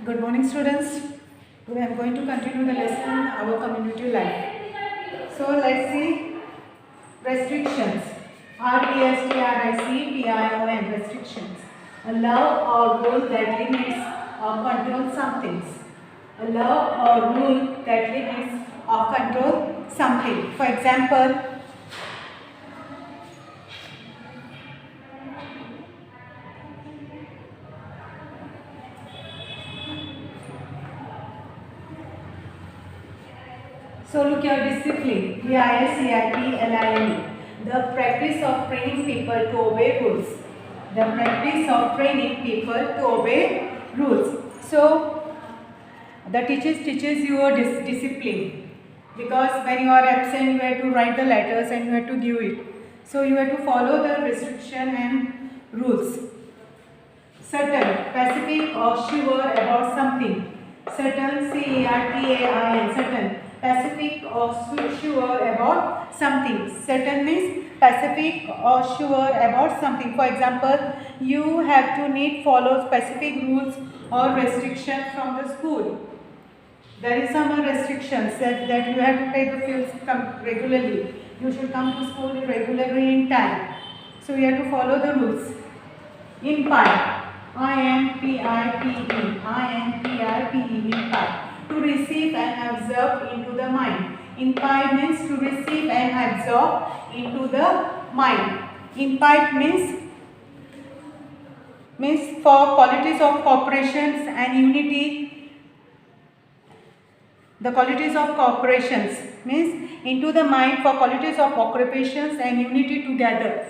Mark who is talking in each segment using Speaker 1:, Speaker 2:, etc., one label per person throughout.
Speaker 1: Good morning, students. Today I am going to continue the lesson our community life. So let's see restrictions. RESTRICTION restrictions. A law or rule that limits or controls some things. A law or rule that limits or controls something. For example, so look here, discipline, DISCIPLINE, the practice of training people to obey rules. The practice of training people to obey rules. So the teaches you a discipline, because when you are absent you have to write the letters and you have to give it. So you have to follow the restriction and rules. Certain, specific or sure about something. Certain, CERTAIN, certain, specific or sure about something. Certain means specific or sure about something. For example, you have to follow specific rules or restrictions from the school. There is some restrictions that you have to pay the fees regularly. You should come to school regularly in time. So you have to follow the rules. Impart. IMPIPE, impart, to receive and absorb into the mind. Impart means to receive and absorb into the mind. Impart means for qualities of cooperations and unity. The qualities of cooperations means into the mind for qualities of occupations and unity together.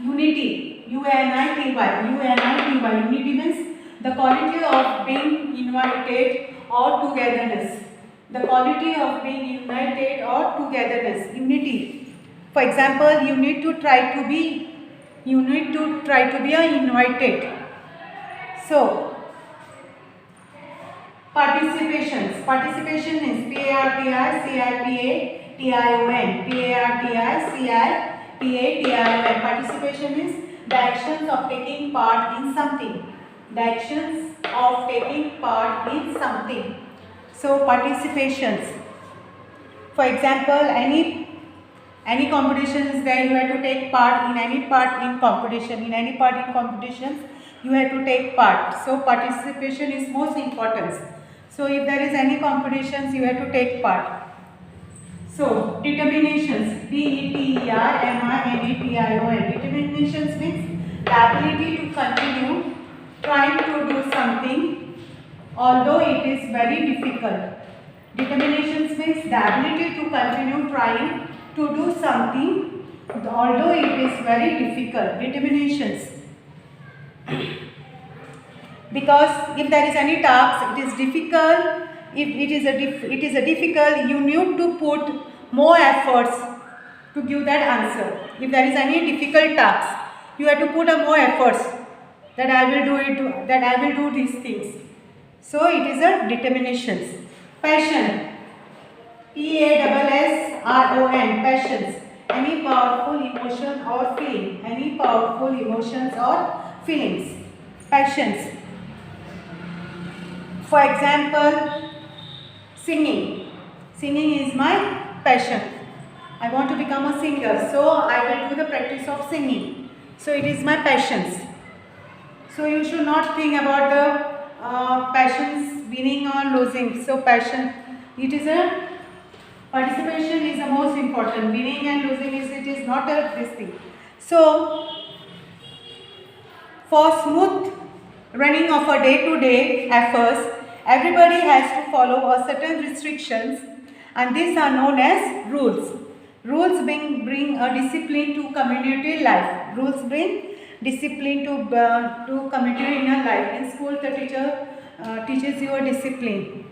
Speaker 1: Unity, UNITY, unity means the quality of being united or togetherness. The quality of being united or togetherness, unity. For example, you need to try to be united. So, participations. Participation is PARTICIPATION. Participation is the actions of taking part in something. The actions of taking part in something. So participations. For example, any competitions where you have to take part in any part in competition. In any part in competitions, you have to take part. So participation is most important. So if there is any competitions, you have to take part. So determinations, DETERMINATION. Determinations means the ability to continue trying to do something although it is very difficult. Determinations means the ability to continue trying to do something although it is very difficult. Determinations. Because if there is any task, it is difficult. If it is a difficult, you need to put more efforts to give that answer. If there is any difficult task, you have to put more efforts that I will do it, that I will do these things. So it is a determinations. Passion, PASSRON, passions, any powerful emotion or feeling, any powerful emotions or feelings. Passions. For example, singing. Singing is my passion. I want to become a singer, so I will do the practice of singing. So it is my passions. So you should not think about the passions winning or losing. So passion, it is a participation is the most important. Winning and losing it is not a this thing. So for smooth running of a day-to-day affairs, everybody has to follow a certain restrictions, and these are known as rules. Rules bring a discipline to community life. Rules bring discipline to community in a life. In school, the teacher teaches you a discipline.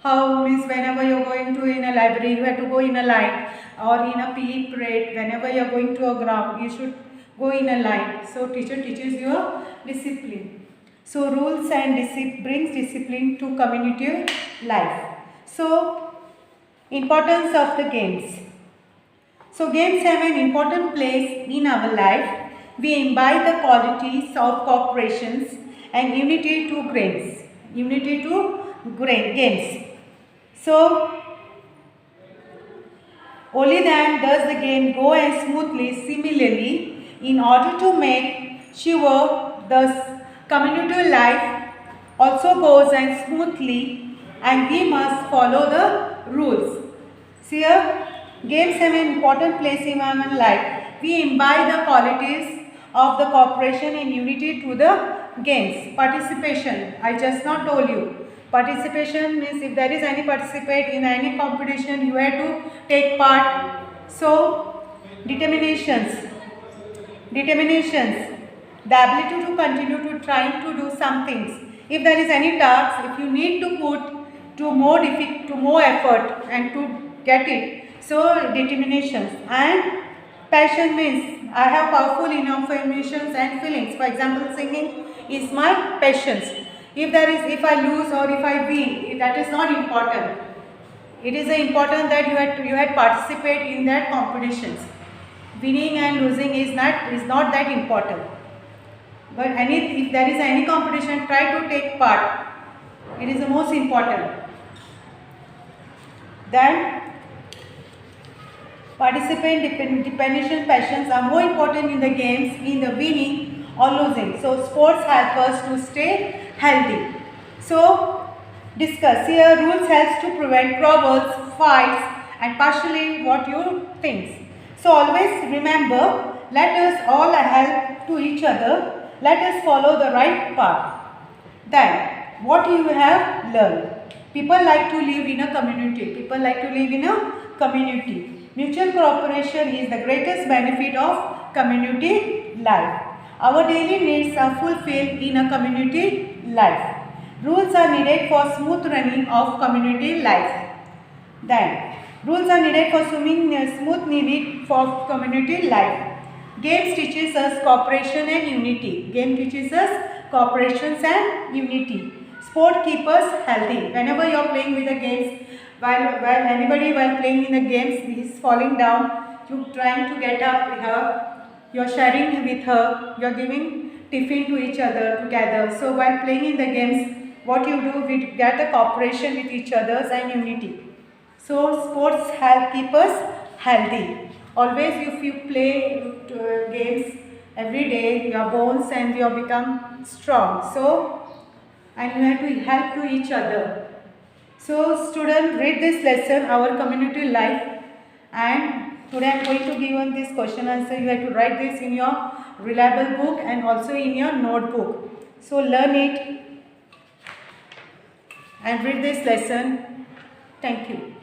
Speaker 1: How means whenever you are going to in a library, you have to go in a line, or in a PE parade, whenever you are going to a ground, you should go in a line. So teacher teaches you a discipline. So rules and brings discipline to community life. So importance of the games. So games have an important place in our life. We imbibe the qualities of cooperations and unity to gains. Unity to gains. So, only then does the game go as smoothly. Similarly, in order to make sure the community life also goes and smoothly, and we must follow the rules. See here, games have an important place in our life. We imbibe the qualities of the cooperation and unity to the games. Participation, I just not told you. Participation means if there is any participate in any competition, you have to take part. So, determinations, the ability to continue to trying to do some things. If there is any task, if you need to put to more effort and to get it. So, determinations. And passion means I have powerful enough emotions and feelings. For example, singing is my passions. If I lose or if I win, that is not important. It is important that you had participate in that competitions. Winning and losing is not that important. But if there is any competition, try to take part. It is the most important. Then participant dependent passions are more important in the games, in the winning or losing. So sports help us to stay healthy. So discuss here, rules helps to prevent troubles, fights, and partially what you think. So always remember, let us all help to each other. Let us follow the right path. Then what you have learned. People like to live in a community. People like to live in a community. Mutual cooperation is the greatest benefit of community life. Our daily needs are fulfilled in a community life. Rules are needed for smooth running of community life. Then, rules are needed for smooth needed for community life. Games teaches us cooperation and unity. Game teaches us cooperation and unity. Sport keeps us healthy. Whenever you are playing with the games, while playing in the games, he is falling down, you trying to get up with her, you are sharing with her, you are giving tiffin to each other together. So while playing in the games, what you do, we get a cooperation with each other and unity. So sports help keep us healthy. Always if you play games every day, your bones and you become strong. So, and you have to help to each other. So students, read this lesson, our community life, and today I am going to give you this question answer. You have to write this in your reliable book and also in your notebook. So learn it and read this lesson. Thank you.